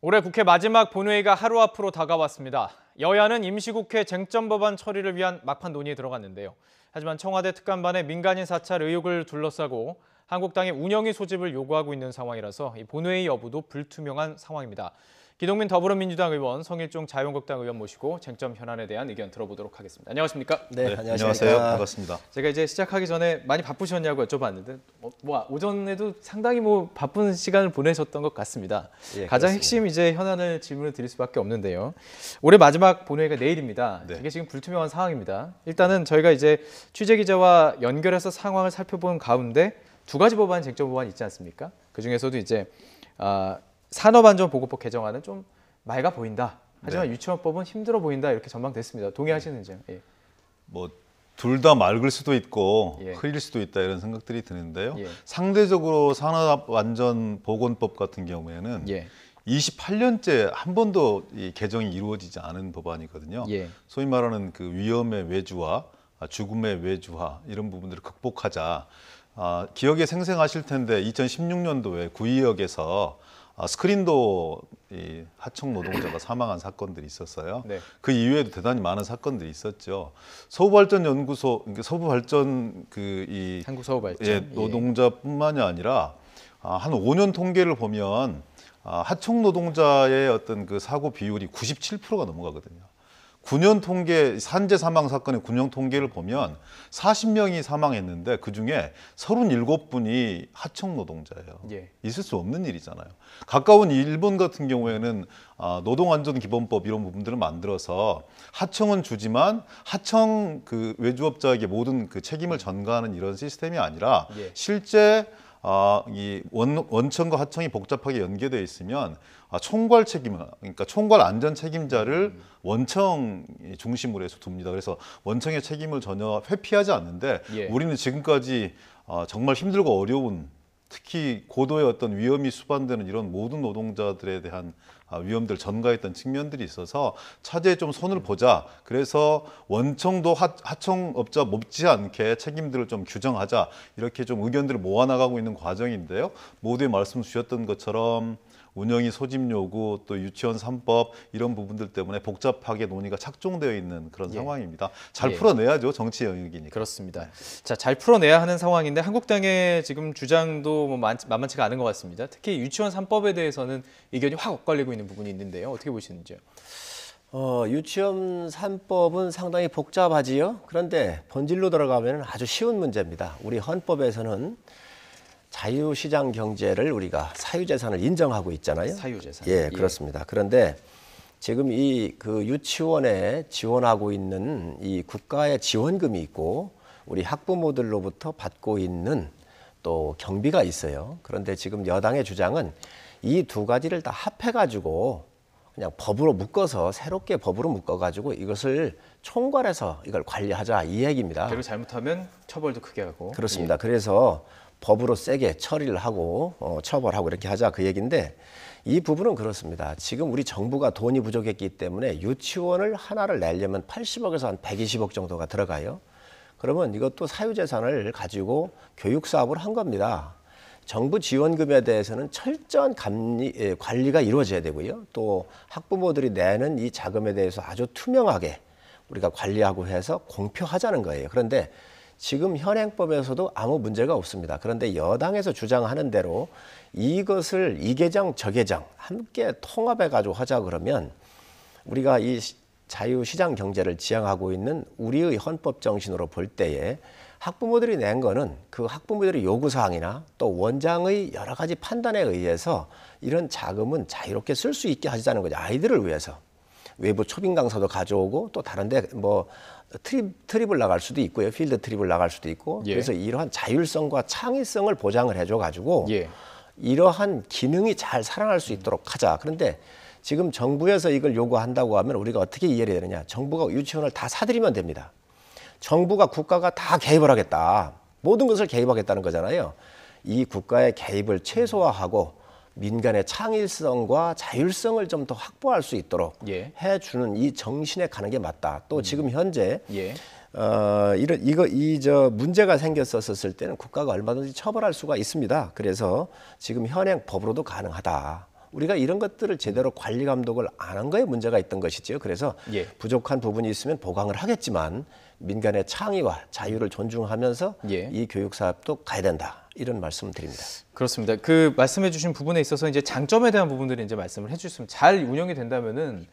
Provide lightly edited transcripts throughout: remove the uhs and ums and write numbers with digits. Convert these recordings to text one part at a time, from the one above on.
올해 국회 마지막 본회의가 하루 앞으로 다가왔습니다. 여야는 임시국회 쟁점 법안 처리를 위한 막판 논의에 들어갔는데요. 하지만 청와대 특감반의 민간인 사찰 의혹을 둘러싸고 한국당의 운영위 소집을 요구하고 있는 상황이라서 이 본회의 여부도 불투명한 상황입니다. 기동민 더불어민주당 의원, 성일종 자유한국당 의원 모시고 쟁점 현안에 대한 의견 들어보도록 하겠습니다. 안녕하십니까? 네, 안녕하세요. 반갑습니다. 제가 이제 시작하기 전에 많이 바쁘셨냐고 여쭤봤는데 오전에도 상당히 바쁜 시간을 보내셨던 것 같습니다. 예, 가장 그렇습니다. 핵심 이제 현안을 질문을 드릴 수밖에 없는데요. 올해 마지막 본회의가 내일입니다. 네. 이게 지금 불투명한 상황입니다. 일단은 저희가 이제 취재 기자와 연결해서 상황을 살펴본 가운데 두 가지 법안 쟁점 법안이 있지 않습니까? 그 중에서도 이제 산업안전보건법 개정안은 좀 맑아 보인다. 하지만 네. 유치원법은 힘들어 보인다. 이렇게 전망됐습니다. 동의하시는지요? 예. 둘 다 맑을 수도 있고 예. 흐릴 수도 있다 이런 생각들이 드는데요. 예. 상대적으로 산업안전보건법 같은 경우에는 예. 28년째 한 번도 이 개정이 이루어지지 않은 법안이거든요. 예. 소위 말하는 그 위험의 외주화, 죽음의 외주화 이런 부분들을 극복하자. 기억에 생생하실 텐데 2016년도에 구의역에서 스크린도 이 하청 노동자가 사망한 사건들이 있었어요. 네. 그 이후에도 대단히 많은 사건들이 있었죠. 서부발전연구소, 서부발전 한국서부발전 노동자뿐만이 아니라 한 5년 통계를 보면 하청 노동자의 어떤 그 사고 비율이 97%가 넘어가거든요. 9년 통계, 산재 사망 사건의 9년 통계를 보면 40명이 사망했는데 그중에 37분이 하청 노동자예요. 예. 있을 수 없는 일이잖아요. 가까운 일본 같은 경우에는 노동안전기본법 이런 부분들을 만들어서 하청은 주지만 하청 그 외주업자에게 모든 그 책임을 전가하는 이런 시스템이 아니라 예. 실제 이 원청과 하청이 복잡하게 연계되어 있으면 총괄 책임, 그러니까 총괄 안전 책임자를 원청 중심으로 해서 둡니다. 그래서 원청의 책임을 전혀 회피하지 않는데 예. 우리는 지금까지 정말 힘들고 어려운 특히 고도의 어떤 위험이 수반되는 이런 모든 노동자들에 대한 위험들을 전가했던 측면들이 있어서 차제에 좀 손을 보자. 그래서 원청도 하청업자 못지않게 책임들을 좀 규정하자. 이렇게 좀 의견들을 모아나가고 있는 과정인데요. 모두에 말씀 주셨던 것처럼 운영위 소집 요구, 또 유치원 3법 이런 부분들 때문에 복잡하게 논의가 착종되어 있는 그런 예. 상황입니다. 잘 예. 풀어내야죠. 정치 영역이니까. 그렇습니다. 자, 잘 풀어내야 하는 상황인데 한국당의 지금 주장도 만만치가 않은 것 같습니다. 특히 유치원 3법에 대해서는 의견이 확 엇갈리고 있는 부분이 있는데요. 어떻게 보시는지요? 유치원 3법은 상당히 복잡하지요. 그런데 본질로 들어가면 아주 쉬운 문제입니다. 우리 헌법에서는 자유시장 경제를 우리가 사유재산을 인정하고 있잖아요. 사유재산. 예, 그렇습니다. 그런데 지금 그 유치원에 지원하고 있는 이 국가의 지원금이 있고 우리 학부모들로부터 받고 있는 또 경비가 있어요. 그런데 지금 여당의 주장은 이 두 가지를 다 합해가지고 그냥 법으로 묶어서 새롭게 법으로 묶어가지고 이것을 총괄해서 이걸 관리하자 이 얘기입니다. 그리고 잘못하면 처벌도 크게 하고. 그렇습니다. 예. 그래서 법으로 세게 처리를 하고 처벌하고 이렇게 하자 그 얘기인데 이 부분은 그렇습니다. 지금 우리 정부가 돈이 부족했기 때문에 유치원을 하나를 내려면 80억에서 한 120억 정도가 들어가요. 그러면 이것도 사유재산을 가지고 교육 사업을 한 겁니다. 정부 지원금에 대해서는 철저한 관리가 이루어져야 되고요. 또 학부모들이 내는 이 자금에 대해서 아주 투명하게 우리가 관리하고 해서 공표하자는 거예요. 그런데 지금 현행법에서도 아무 문제가 없습니다. 그런데 여당에서 주장하는 대로 이것을 이 개정 저 개정 함께 통합해 가지고 하자 그러면 우리가 이 자유시장 경제를 지향하고 있는 우리의 헌법 정신으로 볼 때에 학부모들이 낸 거는 그 학부모들의 요구사항이나 또 원장의 여러 가지 판단에 의해서 이런 자금은 자유롭게 쓸 수 있게 하자는 거죠. 아이들을 위해서. 외부 초빙 강사도 가져오고 또 다른데 트립을 나갈 수도 있고요. 필드 트립을 나갈 수도 있고. 예. 그래서 이러한 자율성과 창의성을 보장을 해줘가지고 예. 이러한 기능이 잘 살아날 수 있도록 하자. 그런데 지금 정부에서 이걸 요구한다고 하면 우리가 어떻게 이해를 해야 되느냐. 정부가 유치원을 다 사들이면 됩니다. 정부가 국가가 다 개입을 하겠다. 모든 것을 개입하겠다는 거잖아요. 이 국가의 개입을 최소화하고 민간의 창의성과 자율성을 좀 더 확보할 수 있도록 예. 해주는 이 정신에 가는 게 맞다. 또 지금 현재 예. 문제가 생겼었을 때는 국가가 얼마든지 처벌할 수가 있습니다. 그래서 지금 현행 법으로도 가능하다. 우리가 이런 것들을 제대로 관리 감독을 안 한 거에 문제가 있던 것이죠. 그래서 예. 부족한 부분이 있으면 보강을 하겠지만 민간의 창의와 자유를 존중하면서 예. 이 교육 사업도 가야 된다. 이런 말씀을 드립니다. 그렇습니다. 그 말씀해 주신 부분에 있어서 이제 장점에 대한 부분들을 이제 말씀을 해 주셨으면 잘 운영이 된다면은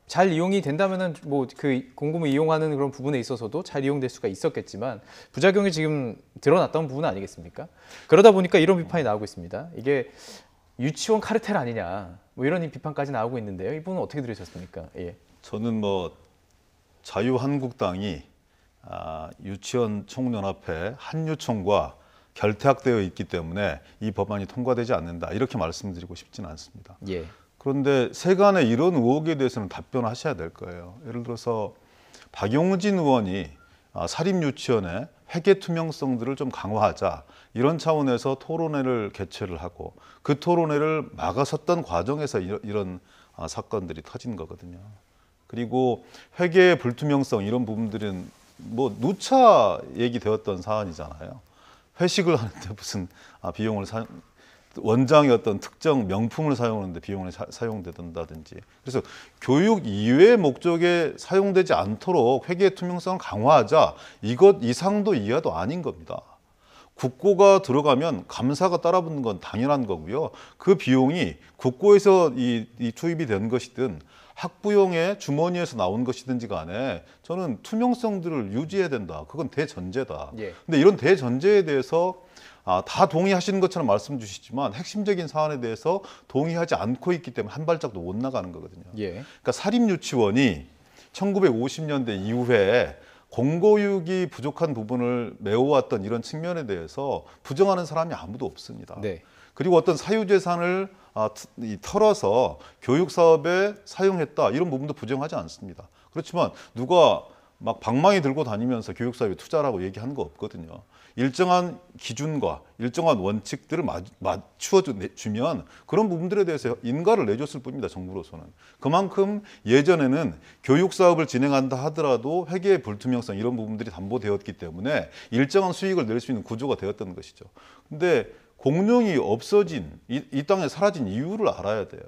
잘 이용이 된다면은 뭐 그 공금을 이용하는 그런 부분에 있어서도 잘 이용될 수가 있었겠지만 부작용이 지금 드러났던 부분 아니겠습니까? 그러다 보니까 이런 비판이 나오고 있습니다. 이게 유치원 카르텔 아니냐 뭐 이런 비판까지 나오고 있는데요. 이 부분은 어떻게 들으셨습니까? 예. 저는 뭐 자유한국당이 유치원 총연합회 한유총과 결탁되어 있기 때문에 이 법안이 통과되지 않는다 이렇게 말씀드리고 싶지는 않습니다. 예. 그런데 세간의 이런 의혹에 대해서는 답변하셔야 될 거예요. 예를 들어서 박용진 의원이 사립유치원의 회계 투명성들을 좀 강화하자 이런 차원에서 토론회를 개최를 하고 그 토론회를 막아섰던 과정에서 이런 사건들이 터진 거거든요. 그리고 회계의 불투명성 이런 부분들은 뭐 누차 얘기되었던 사안이잖아요. 회식을 하는데 무슨 비용을 원장의 어떤 특정 명품을 사용하는데 비용을 사용된다든지 그래서 교육 이외의 목적에 사용되지 않도록 회계의 투명성을 강화하자 이것 이상도 이하도 아닌 겁니다. 국고가 들어가면 감사가 따라붙는 건 당연한 거고요. 그 비용이 국고에서 이 투입이 된 것이든 학부형의 주머니에서 나온 것이든지 간에 저는 투명성들을 유지해야 된다. 그건 대전제다. 예. 근데 이런 대전제에 대해서 다 동의하시는 것처럼 말씀 주시지만 핵심적인 사안에 대해서 동의하지 않고 있기 때문에 한 발짝도 못 나가는 거거든요. 예. 그러니까 사립유치원이 1950년대 이후에 공교육이 부족한 부분을 메워왔던 이런 측면에 대해서 부정하는 사람이 아무도 없습니다. 네. 그리고 어떤 사유재산을 털어서 교육 사업에 사용했다 이런 부분도 부정하지 않습니다. 그렇지만 누가 막 방망이 들고 다니면서 교육 사업에 투자라고 얘기하는 거 없거든요. 일정한 기준과 일정한 원칙들을 맞추어 주면 그런 부분들에 대해서 인가를 내줬을 뿐입니다. 정부로서는. 그만큼 예전에는 교육 사업을 진행한다 하더라도 회계의 불투명성 이런 부분들이 담보되었기 때문에 일정한 수익을 낼 수 있는 구조가 되었던 것이죠. 근데 공룡이 없어진 이 땅에 사라진 이유를 알아야 돼요.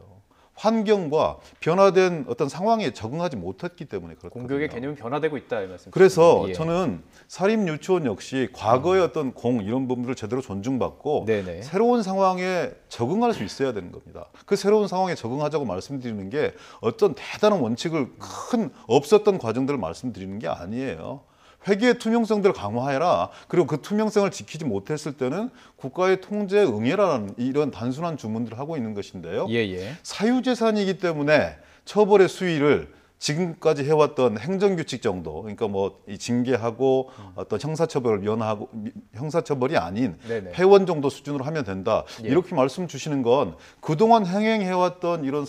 환경과 변화된 어떤 상황에 적응하지 못했기 때문에 그렇거든요. 공교육의 개념이 변화되고 있다 이 말씀. 그래서 예. 저는 사립유치원 역시 과거의 어떤 이런 부분들을 제대로 존중받고 네네. 새로운 상황에 적응할 수 있어야 되는 겁니다. 그 새로운 상황에 적응하자고 말씀드리는 게 어떤 대단한 원칙을 없었던 과정들을 말씀드리는 게 아니에요. 회계의 투명성들을 강화해라. 그리고 그 투명성을 지키지 못했을 때는 국가의 통제에 응해라는 이런 단순한 주문들을 하고 있는 것인데요. 예예. 사유재산이기 때문에 처벌의 수위를 지금까지 해왔던 행정규칙 정도, 그러니까 뭐 이 징계하고 어떤 형사처벌을 면하고 형사처벌이 아닌 네네. 폐원 정도 수준으로 하면 된다. 예. 이렇게 말씀 주시는 건 그동안 행해왔던 이런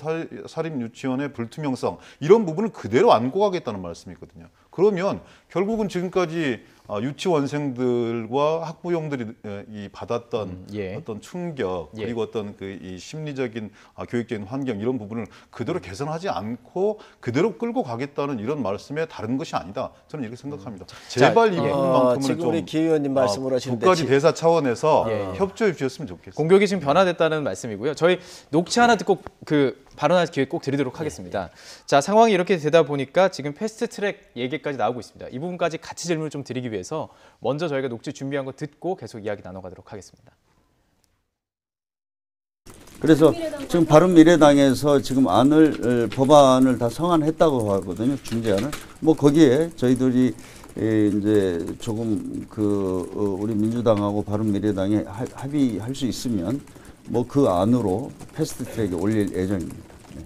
사립유치원의 불투명성 이런 부분을 그대로 안고 가겠다는 말씀이거든요. 그러면 결국은 지금까지 유치원생들과 학부형들이 받았던 예. 어떤 충격 예. 그리고 어떤 이 심리적인 교육적인 환경 이런 부분을 그대로 개선하지 않고 그대로 끌고 가겠다는 이런 말씀에 다른 것이 아니다. 저는 이렇게 생각합니다. 제발 이 부분만큼은 지금 좀 우리 기 의원님 말씀을 하시는데 국가지 대사 차원에서 예. 협조해 주셨으면 좋겠습니다. 공격이 지금 변화됐다는 말씀이고요. 저희 녹취 하나 듣고 그 발언할 기회 꼭 드리도록 하겠습니다. 자, 상황이 이렇게 되다 보니까 지금 패스트트랙 얘기까지 나오고 있습니다. 이 부분까지 같이 질문을 좀 드리기 위해서 먼저 저희가 녹취 준비한 거 듣고 계속 이야기 나눠가도록 하겠습니다. 그래서 지금 바른미래당에서 지금 법안을 다 성안했다고 하거든요. 중재안을. 뭐 거기에 저희들이 이제 조금 우리 민주당하고 바른미래당이 합의할 수 있으면 뭐 그 안으로 패스트트랙에 올릴 예정입니다. 네.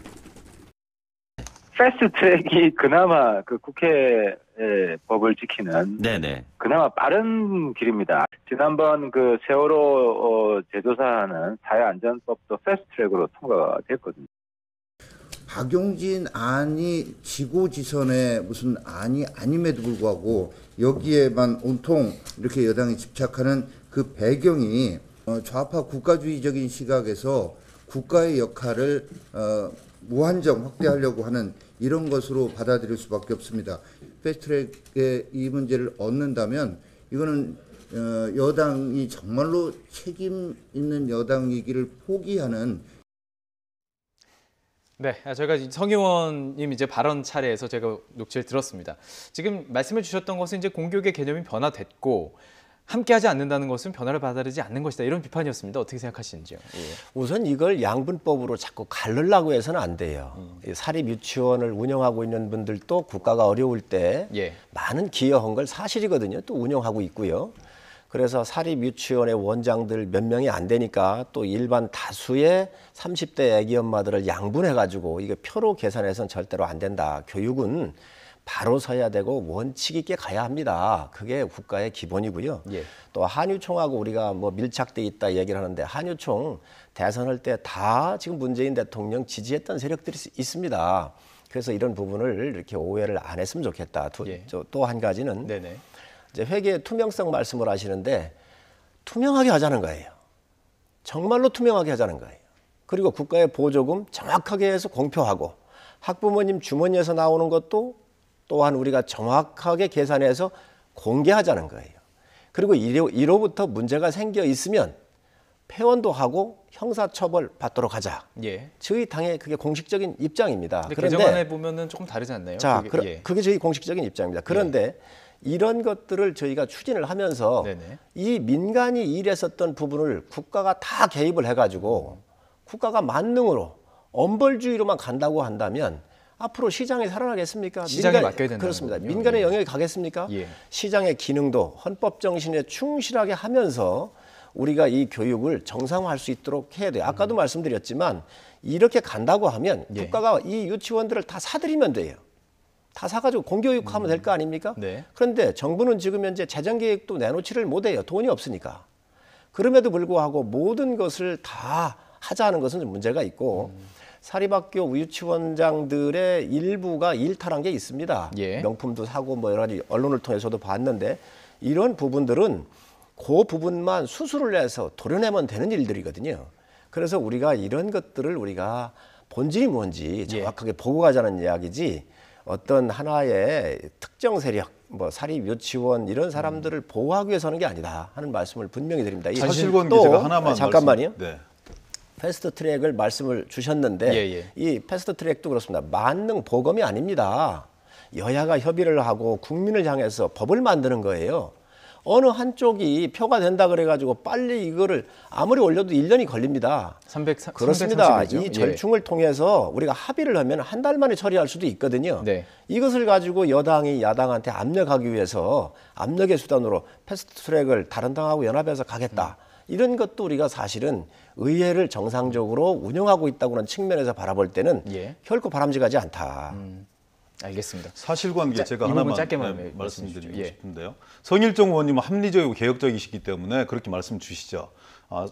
패스트트랙이 그나마 그 국회의 법을 지키는 네네. 그나마 바른 길입니다. 지난번 그 세월호 제조사하는 사회안전법도 패스트트랙으로 통과가 됐거든요. 박용진 안이 지고지선의 무슨 안이 아님에도 불구하고 여기에만 온통 이렇게 여당이 집착하는 그 배경이 좌파 국가주의적인 시각에서 국가의 역할을 무한정 확대하려고 하는 이런 것으로 받아들일 수밖에 없습니다. 패스트트랙에 이 문제를 얻는다면 이거는 여당이 정말로 책임 있는 여당이기를 포기하는 네, 저희가 성 의원님 이제 발언 차례에서 제가 녹취를 들었습니다. 지금 말씀해 주셨던 것은 이제 공교육의 개념이 변화됐고 함께하지 않는다는 것은 변화를 받아들이지 않는 것이다. 이런 비판이었습니다. 어떻게 생각하시는지요? 예. 우선 이걸 양분법으로 자꾸 가르려고 해서는 안 돼요. 이 사립 유치원을 운영하고 있는 분들도 국가가 어려울 때 예. 많은 기여한 걸 사실이거든요. 또 운영하고 있고요. 그래서 사립 유치원의 원장들 몇 명이 안 되니까 또 일반 다수의 30대 애기 엄마들을 양분해가지고 이거 표로 계산해서는 절대로 안 된다. 교육은 바로 서야 되고 원칙 있게 가야 합니다. 그게 국가의 기본이고요. 예. 또 한유총하고 우리가 뭐 밀착돼 있다 얘기를 하는데 한유총 대선할 때 다 지금 문재인 대통령 지지했던 세력들이 있습니다. 그래서 이런 부분을 이렇게 오해를 안 했으면 좋겠다. 예. 또 한 가지는 네네. 이제 회계 투명성 말씀을 하시는데 투명하게 하자는 거예요. 정말로 투명하게 하자는 거예요. 그리고 국가의 보조금 정확하게 해서 공표하고 학부모님 주머니에서 나오는 것도 또한 우리가 정확하게 계산해서 공개하자는 거예요. 그리고 이로부터 문제가 생겨 있으면 폐원도 하고 형사처벌 받도록 하자. 예. 저희 당의 그게 공식적인 입장입니다. 근데 그런데 개정안에 보면은 조금 다르지 않나요? 자, 예. 그게 저희 공식적인 입장입니다. 그런데 이런 것들을 저희가 추진을 하면서 네네. 이 민간이 일했었던 부분을 국가가 다 개입을 해가지고 국가가 만능으로 엄벌주의로만 간다고 한다면 앞으로 시장이 살아나겠습니까? 시장에 맡겨야 된다는 그렇습니다. 거군요. 민간의 예. 영역이 가겠습니까? 예. 시장의 기능도 헌법 정신에 충실하게 하면서 우리가 이 교육을 정상화할 수 있도록 해야 돼요. 아까도 말씀드렸지만 이렇게 간다고 하면 예. 국가가 이 유치원들을 다 사들이면 돼요. 다 사가지고 공교육하면 될 거 아닙니까? 네. 그런데 정부는 지금 현재 재정 계획도 내놓지를 못해요. 돈이 없으니까. 그럼에도 불구하고 모든 것을 다 하자는 것은 좀 문제가 있고 사립학교 유치원장들의 일부가 일탈한 게 있습니다. 예. 명품도 사고 뭐 여러 가지 언론을 통해서도 봤는데 이런 부분들은 그 부분만 수술을 해서 도려내면 되는 일들이거든요. 그래서 우리가 이런 것들을 우리가 본질이 뭔지 정확하게 보고 가자는 이야기지 어떤 하나의 특정 세력, 뭐 사립 유치원 이런 사람들을 보호하기 위해서 하는 게 아니다 하는 말씀을 분명히 드립니다. 이 사실관 또 기자가 하나만 잠깐만요. 네. 패스트 트랙을 말씀을 주셨는데 예. 이 패스트 트랙도 그렇습니다. 만능 보검이 아닙니다. 여야가 협의를 하고 국민을 향해서 법을 만드는 거예요. 어느 한쪽이 표가 된다 그래가지고 빨리 이거를 아무리 올려도 1년이 걸립니다. 그렇습니다. 330이죠? 이 절충을 통해서 우리가 합의를 하면 한 달 만에 처리할 수도 있거든요. 네. 이것을 가지고 여당이 야당한테 압력하기 위해서 압력의 수단으로 패스트 트랙을 다른 당하고 연합해서 가겠다. 이런 것도 우리가 사실은 의회를 정상적으로 운영하고 있다고는 측면에서 바라볼 때는 예. 결코 바람직하지 않다. 알겠습니다. 사실관계 제가 이 부분 하나만 짧게만 말씀드리고 예. 싶은데요. 성일종 의원님은 합리적이고 개혁적이시기 때문에 그렇게 말씀 주시죠.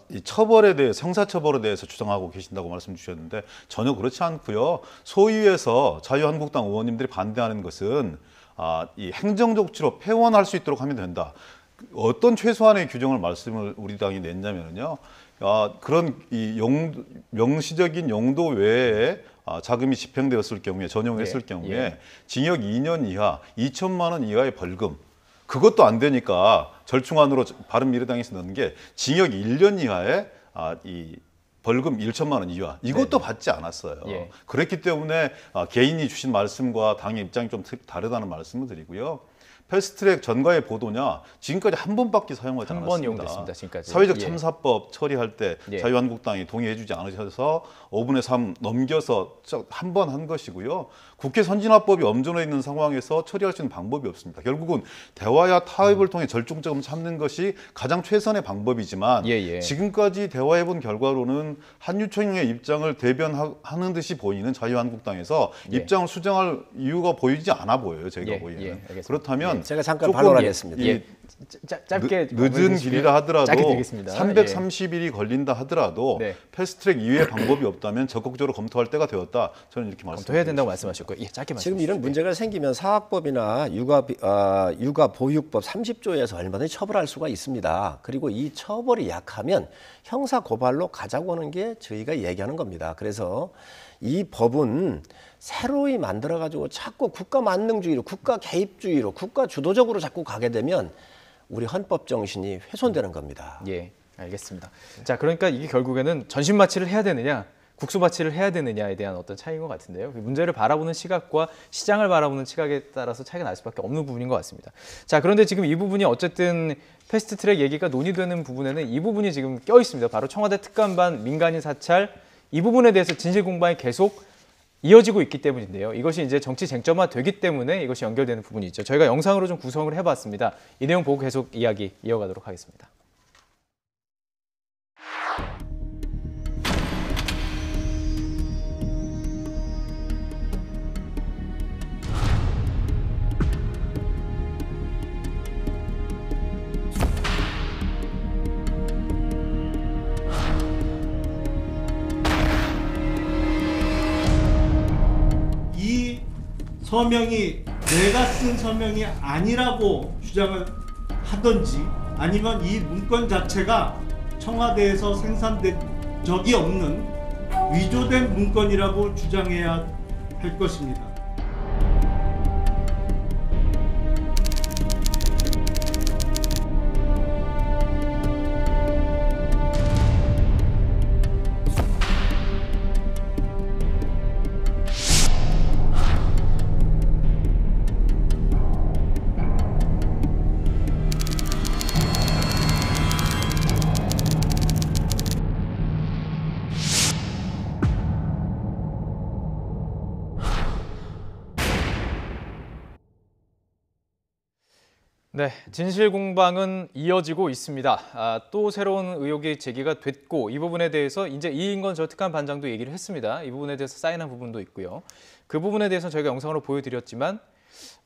이 처벌에 대해 형사처벌에 대해서 주장하고 계신다고 말씀 주셨는데 전혀 그렇지 않고요. 소위에서 자유한국당 의원님들이 반대하는 것은 이 행정조치로 폐원할 수 있도록 하면 된다. 어떤 최소한의 규정을 말씀을 우리 당이 냈냐면요. 그런 이 명시적인 용도 외에 자금이 집행되었을 경우에 전용했을 경우에 징역 2년 이하 2천만 원 이하의 벌금 그것도 안 되니까 절충안으로 바른미래당에서 넣은 게 징역 1년 이하의 이 벌금 1천만 원 이하 이것도 받지 않았어요. 예. 그렇기 때문에 개인이 주신 말씀과 당의 입장이 좀 다르다는 말씀을 드리고요. 패스트트랙 전가의 보도냐 지금까지 한 번밖에 사용하지 한 않았습니다. 번 이용됐습니다. 지금까지. 사회적 예. 참사법 처리할 때 예. 자유한국당이 동의해주지 않으셔서 5분의 3 넘겨서 한 번 한 것이고요. 국회 선진화법이 엄존해 있는 상황에서 처리할 수 있는 방법이 없습니다. 결국은 대화야 타협을 통해 절충점을 찾는 것이 가장 최선의 방법이지만 지금까지 대화해본 결과로는 한유총의 입장을 대변하는 듯이 보이는 자유한국당에서 입장을 수정할 이유가 보이지 않아 보여요. 제가 보기에는. 그렇다면 제가 잠깐 조금 반론하겠습니다. 짧게 늦은 길이라 하더라도 짧게 드리겠습니다. 330일이 걸린다 하더라도 패스트트랙 이외의 방법이 없다면 적극적으로 검토할 때가 되었다. 저는 이렇게 말씀드립니다. 검토해야 된다고 말씀하셨고요. 짧게 말씀해 지금 주십시오. 이런 문제가 생기면 사학법이나 육아보육법 30조에서 얼마든지 처벌할 수가 있습니다. 그리고 이 처벌이 약하면 형사 고발로 가자고 하는 게 저희가 얘기하는 겁니다. 그래서 이 법은 새로이 만들어가지고 자꾸 국가 만능주의로, 국가 개입주의로, 국가 주도적으로 자꾸 가게 되면 우리 헌법 정신이 훼손되는 겁니다. 예, 알겠습니다. 자, 그러니까 이게 결국에는 전신마취를 해야 되느냐, 국수밭이를 해야 되느냐에 대한 어떤 차이인 것 같은데요. 문제를 바라보는 시각과 시장을 바라보는 시각에 따라서 차이가 날 수밖에 없는 부분인 것 같습니다. 자, 그런데 지금 이 부분이 어쨌든 패스트트랙 얘기가 논의되는 부분에는 이 부분이 지금 껴 있습니다. 바로 청와대 특감반 민간인 사찰 이 부분에 대해서 진실 공방이 계속 이어지고 있기 때문인데요. 이것이 이제 정치 쟁점화 되기 때문에 이것이 연결되는 부분이 있죠. 저희가 영상으로 좀 구성을 해봤습니다. 이 내용 보고 계속 이야기 이어가도록 하겠습니다. 이 서명이 내가 쓴 서명이 아니라고 주장을 하든지 아니면 이 문건 자체가 청와대에서 생산된 적이 없는 위조된 문건이라고 주장해야 할 것입니다. 네, 진실 공방은 이어지고 있습니다. 또 새로운 의혹이 제기가 됐고 이 부분에 대해서 이제 이인건 전 특감반장도 얘기를 했습니다. 이 부분에 대해서 사인한 부분도 있고요. 그 부분에 대해서 저희가 영상으로 보여드렸지만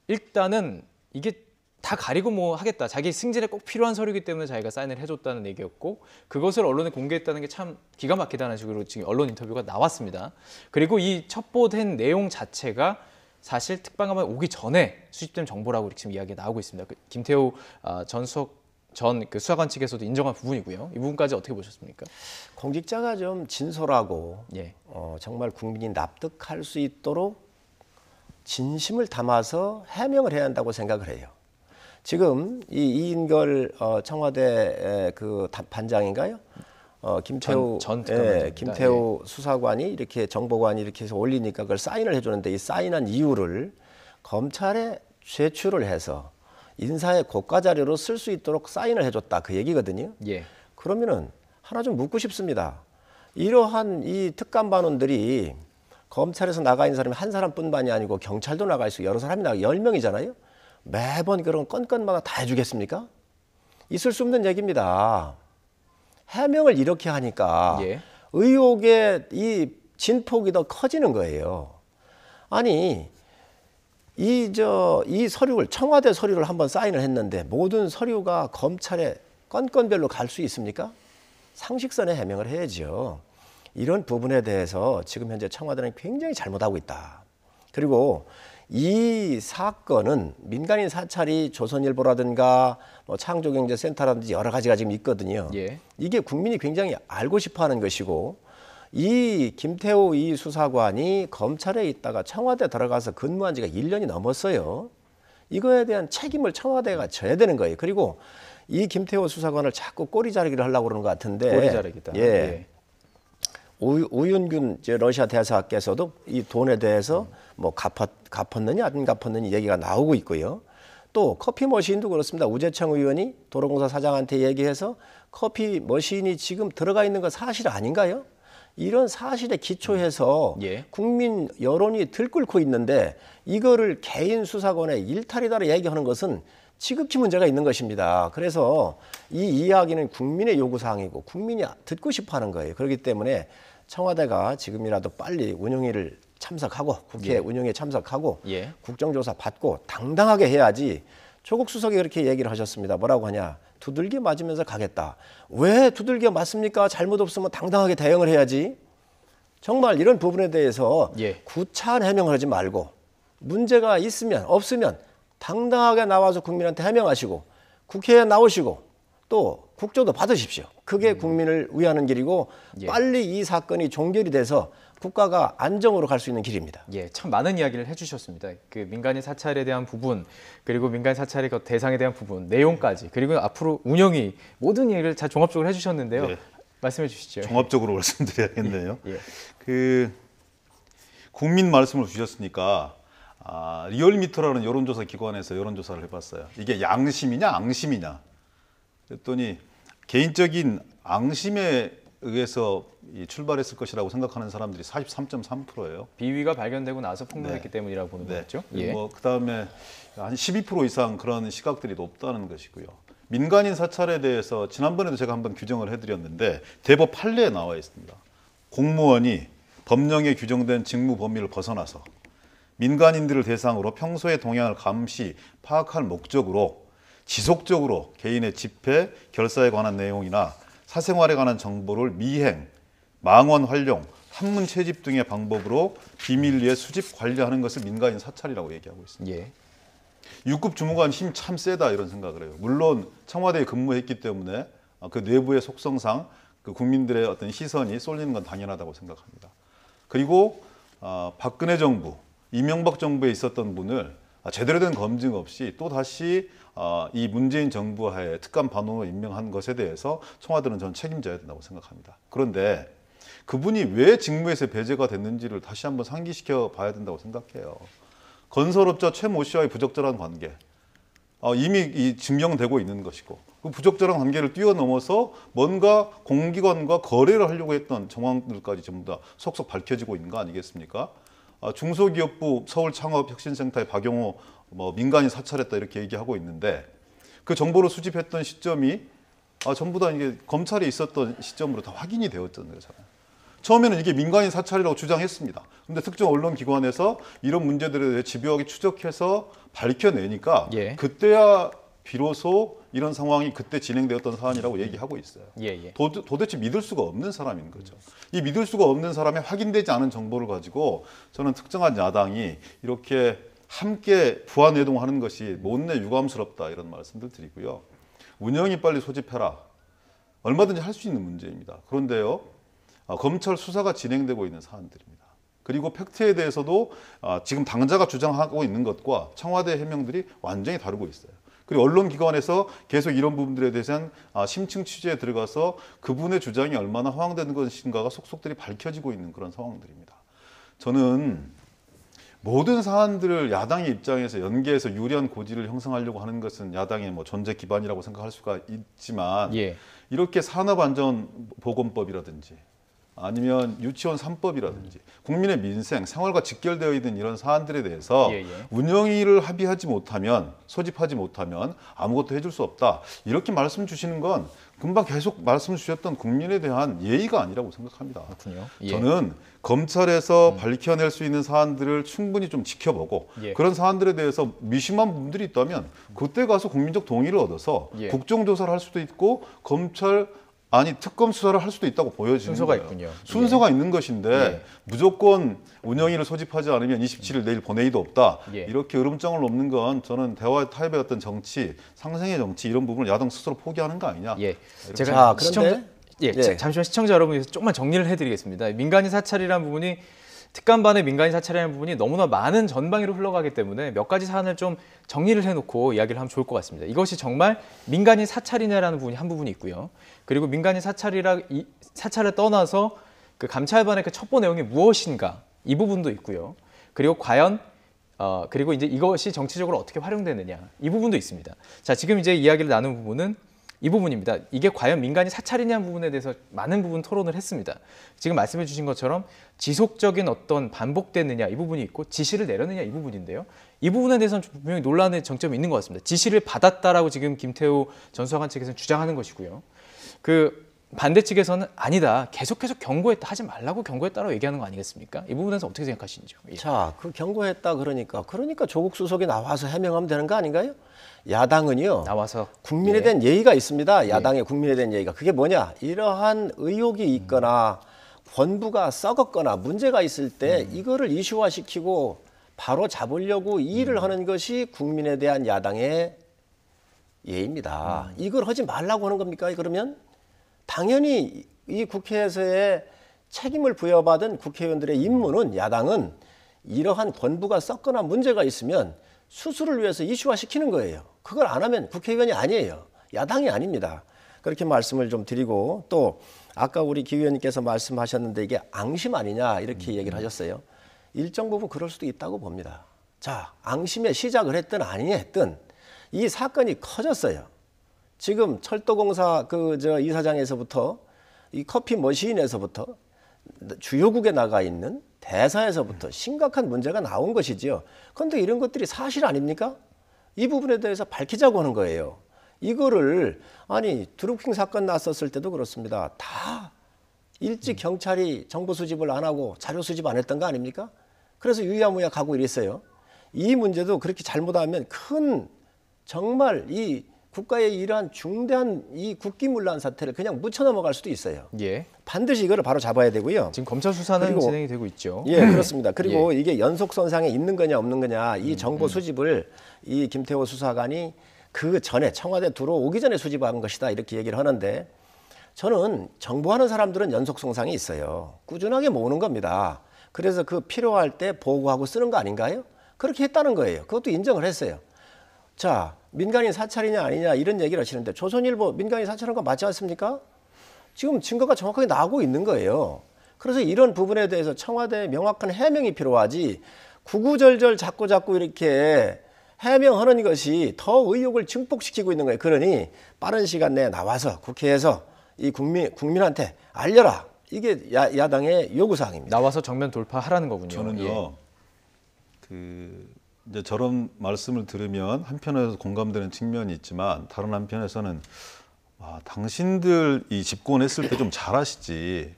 일단은 이게 다 가리고 뭐 하겠다. 자기 승진에 꼭 필요한 서류이기 때문에 자기가 사인을 해줬다는 얘기였고 그것을 언론에 공개했다는 게 참 기가 막히다는 식으로 지금 언론 인터뷰가 나왔습니다. 그리고 이 첩보된 내용 자체가 사실 특방감에 오기 전에 수집된 정보라고 지금 이야기가 나오고 있습니다. 김태우 전 수사관 측에서도 인정한 부분이고요. 이 부분까지 어떻게 보셨습니까? 공직자가 좀 진솔하고 예. 정말 국민이 납득할 수 있도록 진심을 담아서 해명을 해야 한다고 생각을 해요. 지금 이 이인걸 청와대 그 반장인가요? 김태우 김태우 수사관이 이렇게 정보관이 이렇게 해서 올리니까 그걸 사인을 해주는데 이 사인한 이유를 검찰에 제출을 해서 인사의 고가 자료로 쓸 수 있도록 사인을 해줬다 그 얘기거든요. 예. 그러면은 하나 좀 묻고 싶습니다. 이러한 이 특감반원들이 검찰에서 나가 있는 사람이 한 사람뿐만이 아니고 경찰도 나가 있고 여러 사람이 나가 10명이잖아요. 매번 그런 건건마다 다 해주겠습니까? 있을 수 없는 얘기입니다. 해명을 이렇게 하니까 예. 의혹의 이 진폭이 더 커지는 거예요. 아니 이 서류를 청와대 서류를 한번 사인을 했는데 모든 서류가 검찰에 건건별로 갈 수 있습니까? 상식선에 해명을 해야죠. 이런 부분에 대해서 지금 현재 청와대는 굉장히 잘못하고 있다. 그리고 이 사건은 민간인 사찰이 조선일보라든가 뭐 창조경제센터라든지 여러 가지가 지금 있거든요. 예. 이게 국민이 굉장히 알고 싶어하는 것이고 이 김태우 이 수사관이 검찰에 있다가 청와대 들어가서 근무한 지가 1년이 넘었어요. 이거에 대한 책임을 청와대가 져야 되는 거예요. 그리고 이 김태우 수사관을 자꾸 꼬리 자르기를 하려고 그러는 것 같은데. 꼬리 자르기다. 예. 예. 우윤균 러시아 대사께서도 이 돈에 대해서 뭐 갚았느냐 안 갚았느냐 얘기가 나오고 있고요. 또 커피 머신도 그렇습니다. 우재청 의원이 도로공사 사장한테 얘기해서 커피 머신이 지금 들어가 있는 거 사실 아닌가요? 이런 사실에 기초해서 예. 국민 국민 여론이 들끓고 있는데 이거를 개인 수사관의 일탈이다라고 얘기하는 것은 지극히 문제가 있는 것입니다. 그래서 이 이야기는 국민의 요구사항이고 국민이 듣고 싶어하는 거예요. 그렇기 때문에 청와대가 지금이라도 빨리 운영위를 참석하고 국회 예. 운영에 참석하고 예. 국정조사 받고 당당하게 해야지. 조국 수석이 그렇게 얘기를 하셨습니다. 뭐라고 하냐. 두들겨 맞으면서 가겠다. 왜 두들겨 맞습니까? 잘못 없으면 당당하게 대응을 해야지. 정말 이런 부분에 대해서 예. 구차한 해명을 하지 말고 문제가 있으면 없으면 당당하게 나와서 국민한테 해명하시고 국회에 나오시고 또 국조도 받으십시오. 그게 국민을 위하는 길이고 예. 빨리 이 사건이 종결이 돼서 국가가 안정으로 갈 수 있는 길입니다. 예, 참 많은 이야기를 해주셨습니다. 그 민간인 사찰에 대한 부분, 그리고 민간인 사찰의 그 대상에 대한 부분, 내용까지, 그리고 앞으로 운영이 모든 얘기를 다 종합적으로 해주셨는데요. 네. 말씀해 주시죠. 종합적으로 말씀드려야겠네요. 예. 그 국민 말씀을 주셨으니까 리얼미터라는 여론조사 기관에서 여론조사를 해봤어요. 이게 양심이냐 앙심이냐 그랬더니 개인적인 앙심에 의해서 출발했을 것이라고 생각하는 사람들이 43.3%예요. 비위가 발견되고 나서 폭로했기 네. 때문이라고 보는 네. 거죠. 그리고 예. 뭐 그다음에 한 12% 이상 그런 시각들이 높다는 것이고요. 민간인 사찰에 대해서 지난번에도 제가 한번 규정을 해드렸는데 대법 판례에 나와 있습니다. 공무원이 법령에 규정된 직무 범위를 벗어나서 민간인들을 대상으로 평소의 동향을 감시, 파악할 목적으로 지속적으로 개인의 집회, 결사에 관한 내용이나 사생활에 관한 정보를 미행, 망원 활용, 한문 채집 등의 방법으로 비밀리에 수집 관리하는 것을 민간인 사찰이라고 얘기하고 있습니다. 예. 6급 주무관 힘 참 세다 이런 생각을 해요. 물론 청와대에 근무했기 때문에 그 내부의 속성상 그 국민들의 어떤 시선이 쏠리는 건 당연하다고 생각합니다. 그리고 박근혜 정부, 이명박 정부에 있었던 분을 제대로 된 검증 없이 또 다시 이 문재인 정부 하에 특감 반원으로 임명한 것에 대해서 청와대는 저는 책임져야 된다고 생각합니다. 그런데 그분이 왜 직무에서 배제가 됐는지를 다시 한번 상기시켜 봐야 된다고 생각해요. 건설업자 최모 씨와의 부적절한 관계 이미 증명되고 있는 것이고 그 부적절한 관계를 뛰어넘어서 뭔가 공기관과 거래를 하려고 했던 정황들까지 전부 다 속속 밝혀지고 있는 거 아니겠습니까? 중소기업부 서울창업혁신센터의 박용호 민간인 사찰했다 이렇게 얘기하고 있는데 그 정보를 수집했던 시점이 전부 다 이게 검찰에 있었던 시점으로 다 확인이 되었던 거잖아요. 처음에는 이게 민간인 사찰이라고 주장했습니다. 그런데 특정 언론기관에서 이런 문제들에 대해 집요하게 추적해서 밝혀내니까 예. 그때야 비로소 이런 상황이 그때 진행되었던 사안이라고 얘기하고 있어요. 예. 도대체 믿을 수가 없는 사람인 거죠. 이 믿을 수가 없는 사람의 확인되지 않은 정보를 가지고 저는 특정한 야당이 이렇게 함께 부안해동하는 것이 못내 유감스럽다 이런 말씀들 드리고요. 운영이 빨리 소집해라. 얼마든지 할 수 있는 문제입니다. 그런데요. 검찰 수사가 진행되고 있는 사안들입니다. 그리고 팩트에 대해서도 지금 당자가 주장하고 있는 것과 청와대 해명들이 완전히 다르고 있어요. 그리고 언론기관에서 계속 이런 부분들에 대해서는 심층 취재에 들어가서 그분의 주장이 얼마나 허황된 것인가가 속속들이 밝혀지고 있는 그런 상황들입니다. 저는 모든 사안들을 야당의 입장에서 연계해서 유리한 고지를 형성하려고 하는 것은 야당의 존재 기반이라고 생각할 수가 있지만 예. 이렇게 산업안전보건법이라든지 아니면 유치원 3법이라든지 국민의 민생, 생활과 직결되어 있는 이런 사안들에 대해서 운영위를 합의하지 못하면, 소집하지 못하면 아무것도 해줄 수 없다. 이렇게 말씀 주시는 건 금방 계속 말씀 주셨던 국민에 대한 예의가 아니라고 생각합니다. 그렇군요. 예. 저는 검찰에서 밝혀낼 수 있는 사안들을 충분히 좀 지켜보고 그런 사안들에 대해서 미심한 부분들이 있다면 그때 가서 국민적 동의를 얻어서 국정조사를 할 수도 있고 특검 수사를 할 수도 있다고 보여지는 순서가 거예요. 있군요. 순서가 있는 것인데 무조건 운영위를 소집하지 않으면 27일 내일 본회의도 없다. 이렇게 으름장을 놓는 건 저는 대화 타협의 어떤 정치, 상생의 정치 이런 부분을 야당 스스로 포기하는 거 아니냐. 제가 그런데 잠시만 시청자 여러분 위해서 조금만 정리를 해드리겠습니다. 민간인 사찰이라는 부분이 특감반의 민간인 사찰이라는 부분이 너무나 많은 전방위로 흘러가기 때문에 몇 가지 사안을 좀 정리를 해놓고 이야기를 하면 좋을 것 같습니다. 이것이 정말 민간인 사찰이냐라는 부분이 한 부분이 있고요. 그리고 민간인 사찰을 떠나서 그 감찰반의 그 첩보 내용이 무엇인가 이 부분도 있고요. 그리고 과연 그리고 이제 이것이 정치적으로 어떻게 활용되느냐 이 부분도 있습니다. 자, 지금 이제 이야기를 나눈 부분은 이 부분입니다. 이게 과연 민간인 사찰이냐는 부분에 대해서 많은 부분 토론을 했습니다. 지금 말씀해 주신 것처럼 지속적인 어떤 반복되느냐 이 부분이 있고 지시를 내렸느냐 이 부분인데요. 이 부분에 대해서는 분명히 논란의 정점이 있는 것 같습니다. 지시를 받았다라고 지금 김태우 전 수사관 측에서는 주장하는 것이고요. 그 반대 측에서는 아니다. 계속해서 경고했다. 하지 말라고 경고했다라고 얘기하는 거 아니겠습니까? 이 부분에서 어떻게 생각하시는지요? 자, 그 경고했다 그러니까 조국 수석이 나와서 해명하면 되는 거 아닌가요? 야당은요. 나와서 국민에 대한 예의가 있습니다. 야당의 국민에 대한 예의가. 그게 뭐냐? 이러한 의혹이 있거나 권부가 썩었거나 문제가 있을 때 이거를 이슈화시키고 바로 잡으려고 이 일을 하는 것이 국민에 대한 야당의 예입니다. 이걸 하지 말라고 하는 겁니까? 그러면 당연히 이 국회에서의 책임을 부여받은 국회의원들의 임무는 야당은 이러한 권부가 썩거나 문제가 있으면 수술을 위해서 이슈화시키는 거예요. 그걸 안 하면 국회의원이 아니에요. 야당이 아닙니다. 그렇게 말씀을 좀 드리고 또 아까 우리 기 의원님께서 말씀하셨는데 이게 앙심 아니냐 이렇게 얘기를 하셨어요. 일정 부분 그럴 수도 있다고 봅니다. 자, 앙심에 시작을 했든 아니 했든 이 사건이 커졌어요. 지금 철도공사 이사장에서부터 이 커피 머신에서부터 주요국에 나가 있는 대사에서부터 심각한 문제가 나온 것이지요. 그런데 이런 것들이 사실 아닙니까? 이 부분에 대해서 밝히자고 하는 거예요. 이거를 아니 드루킹 사건 났었을 때도 그렇습니다. 다 일찍 경찰이 정보 수집을 안 하고 자료 수집 안 했던 거 아닙니까? 그래서 유야무야 가고 이랬어요. 이 문제도 그렇게 잘못하면 큰 정말 이 국가의 이러한 중대한 이 국기문란 사태를 그냥 묻혀 넘어갈 수도 있어요. 예. 반드시 이거를 바로 잡아야 되고요. 지금 검찰 수사는 그리고- 진행이 되고 있죠. 예, 그렇습니다. 그리고 이게 연속 선상에 있는 거냐 없는 거냐 이 정보 수집을 이 김태호 수사관이 그 전에 청와대 들어오기 전에 수집한 것이다 이렇게 얘기를 하는데 저는 정보하는 사람들은 연속 son상이 있어요. 꾸준하게 모으는 겁니다. 그래서 그 필요할 때 보고하고 쓰는 거 아닌가요? 그렇게 했다는 거예요. 그것도 인정을 했어요. 자, 민간인 사찰이냐 아니냐 이런 얘기를 하시는데 조선일보 민간인 사찰한 거 맞지 않습니까? 지금 증거가 정확하게 나오고 있는 거예요. 그래서 이런 부분에 대해서 청와대의 명확한 해명이 필요하지 구구절절 자꾸 이렇게 해명하는 것이 더 의혹을 증폭시키고 있는 거예요. 그러니 빠른 시간 내에 나와서 국회에서 이 국민한테 알려라. 이게 야당의 요구사항입니다. 나와서 정면 돌파하라는 거군요. 저는요. 예. 이제 저런 말씀을 들으면 한편에서 공감되는 측면이 있지만 다른 한편에서는 당신들 이 집권했을 때 좀 잘하시지.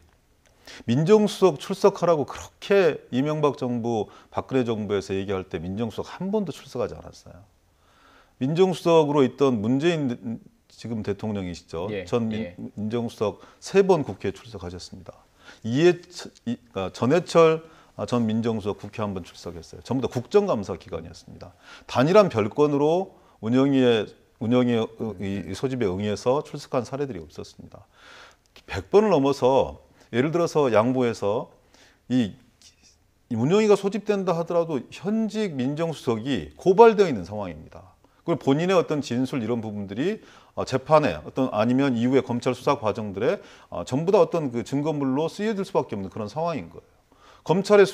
민정수석 출석하라고 그렇게 이명박 정부, 박근혜 정부에서 얘기할 때 민정수석 한 번도 출석하지 않았어요. 민정수석으로 있던 문재인 지금 대통령이시죠. 예, 전 예. 민정수석 3번 국회에 출석하셨습니다. 전해철 전 민정수석 국회 한 번 출석했어요. 전부 다 국정감사 기관이었습니다. 단일한 별건으로 운영위의 소집에 응해서 출석한 사례들이 없었습니다. 100번을 넘어서 예를 들어서 양보해서 이 운영위가 소집된다 하더라도 현직 민정수석이 고발되어 있는 상황입니다. 그리고 본인의 어떤 진술 이런 부분들이 재판에 아니면 이후에 검찰 수사 과정들에 전부 다 어떤 그 증거물로 쓰여질 수밖에 없는 그런 상황인 거예요. 검찰에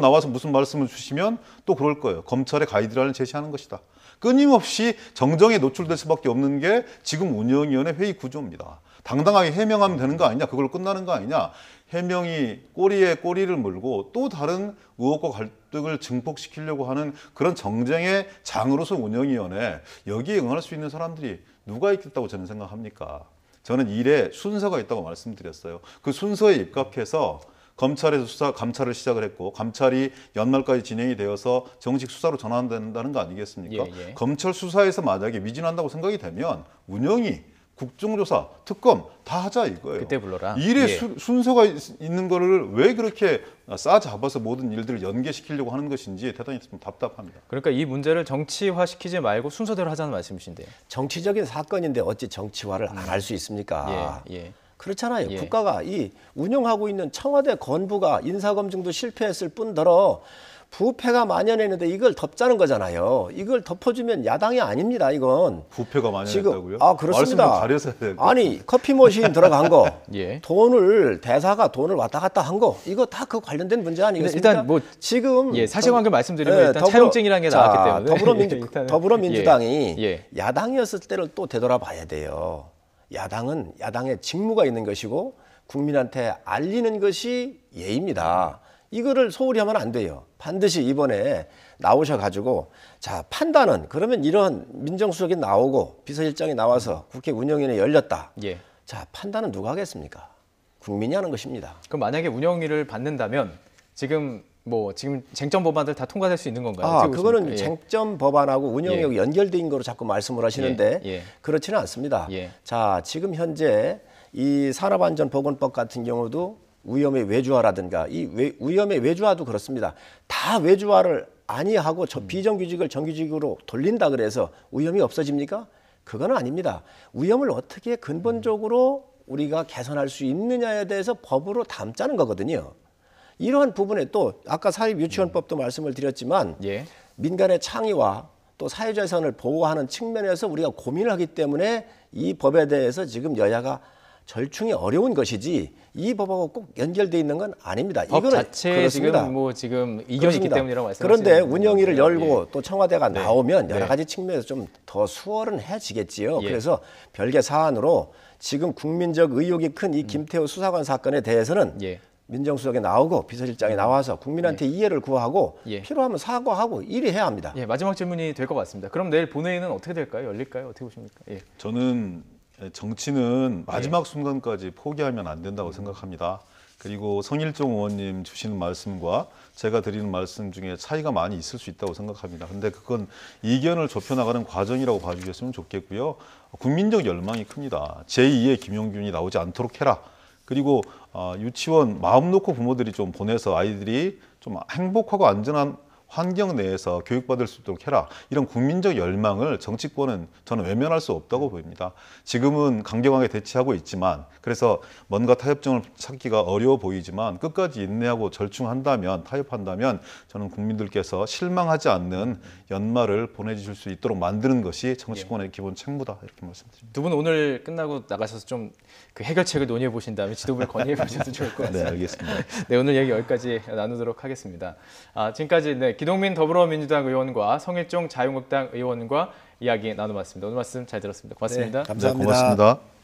나와서 무슨 말씀을 주시면 또 그럴 거예요. 검찰의 가이드라인을 제시하는 것이다. 끊임없이 정정에 노출될 수밖에 없는 게 지금 운영위원회 회의 구조입니다. 당당하게 해명하면 되는 거 아니냐, 그걸로 끝나는 거 아니냐. 해명이 꼬리에 꼬리를 물고 또 다른 의혹과 갈등을 증폭시키려고 하는 그런 정쟁의 장으로서 운영위원회, 여기에 응할 수 있는 사람들이 누가 있겠다고 저는 생각합니까? 저는 일에 순서가 있다고 말씀드렸어요. 그 순서에 입각해서 검찰에서 감찰을 시작을 했고 감찰이 연말까지 진행이 되어서 정식 수사로 전환된다는 거 아니겠습니까? 예. 검찰 수사에서 만약에 미진한다고 생각이 되면 운영이 국정조사, 특검 다 하자 이거예요. 그때 불러라. 일에 예. 순서가 있는 거를 왜 그렇게 싸잡아서 모든 일들을 연계시키려고 하는 것인지 대단히 좀 답답합니다. 그러니까 이 문제를 정치화시키지 말고 순서대로 하자는 말씀이신데요. 정치적인 사건인데 어찌 정치화를 안 할 수 있습니까? 예. 그렇잖아요. 예. 국가가 이 운영하고 있는 청와대 건부가 인사검증도 실패했을 뿐더러 부패가 만연했는데 이걸 덮자는 거잖아요. 이걸 덮어주면 야당이 아닙니다. 이건. 부패가 만연했다고요? 그렇습니다. 말씀 좀 가려서 해야 돼요. 아니 커피 머신 들어간 거, 예. 대사가 돈을 왔다 갔다 한 거, 이거 다 그 관련된 문제 아니겠습니까? 일단 뭐 지금 사실관계 말씀드리면 일단 차용증이라는 게 나왔기 때문에 일단은, 더불어민주당이 예. 야당이었을 때를 또 되돌아봐야 돼요. 야당은 야당의 직무가 있는 것이고 국민한테 알리는 것이 예입니다. 이거를 소홀히 하면 안 돼요. 반드시 이번에 나오셔가지고 자 판단은 그러면 이런 민정수석이 나오고 비서실장이 나와서 국회 운영위원회 열렸다. 예. 자 판단은 누가 하겠습니까? 국민이 하는 것입니다. 그럼 만약에 운영위를 받는다면 지금 쟁점 법안들 다 통과될 수 있는 건가요? 그거는 예. 쟁점 법안하고 운영하고 연결된 거로 자꾸 말씀을 하시는데 예. 그렇지는 않습니다. 예. 자, 지금 현재 이 산업안전보건법 같은 경우도 위험의 외주화라든가 위험의 외주화도 그렇습니다. 다 외주화를 아니하고 비정규직을 정규직으로 돌린다 그래서 위험이 없어집니까? 그건 아닙니다. 위험을 어떻게 근본적으로 우리가 개선할 수 있느냐에 대해서 법으로 담자는 거거든요. 이러한 부분에 또 아까 사립유치원법도 말씀을 드렸지만 예. 민간의 창의와 또 사유재산을 보호하는 측면에서 우리가 고민을 하기 때문에 이 법에 대해서 지금 여야가 절충이 어려운 것이지 이 법하고 꼭 연결돼 있는 건 아닙니다. 법 이거는 자체에 그렇습니다. 지금 이견이 있기 그렇습니다. 때문이라고 말씀하시는 그런데 거죠. 운영위를 열고 예. 또 청와대가 네. 나오면 여러 네. 가지 측면에서 좀 더 수월해지겠지요. 예. 그래서 별개 사안으로 지금 국민적 의혹이 큰 이 김태우 수사관 사건에 대해서는 예. 민정수석에 나오고 비서실장에 나와서 국민한테 이해를 구하고 예. 필요하면 사과하고 이리 해야 합니다. 예, 마지막 질문이 될 것 같습니다. 그럼 내일 본회의는 어떻게 될까요? 열릴까요? 어떻게 보십니까? 예. 저는 정치는 마지막 순간까지 포기하면 안 된다고 생각합니다. 그리고 성일종 의원님 주시는 말씀과 제가 드리는 말씀 중에 차이가 많이 있을 수 있다고 생각합니다. 근데 그건 이견을 좁혀나가는 과정이라고 봐주셨으면 좋겠고요. 국민적 열망이 큽니다. 제2의 김용균이 나오지 않도록 해라. 그리고 유치원 마음 놓고 부모들이 좀 보내서 아이들이 좀 행복하고 안전한 환경 내에서 교육받을 수 있도록 해라. 이런 국민적 열망을 정치권은 저는 외면할 수 없다고 보입니다. 지금은 강경하게 대치하고 있지만 그래서 뭔가 타협점을 찾기가 어려워 보이지만 끝까지 인내하고 절충한다면 타협한다면 저는 국민들께서 실망하지 않는 연말을 보내주실 수 있도록 만드는 것이 정치권의 기본 책무다 이렇게 말씀드립니다. 두 분 오늘 끝나고 나가셔서 좀 그 해결책을 논의해 보신 다음에 지도부를 건의해 보셔도 좋을 것 같습니다. 네, 알겠습니다. 네, 오늘 얘기 여기까지 나누도록 하겠습니다. 지금까지 기동민 더불어민주당 의원과 성일종 자유한국당 의원과 이야기 나눠봤습니다. 오늘 말씀 잘 들었습니다. 고맙습니다. 네, 감사합니다. 네, 고맙습니다.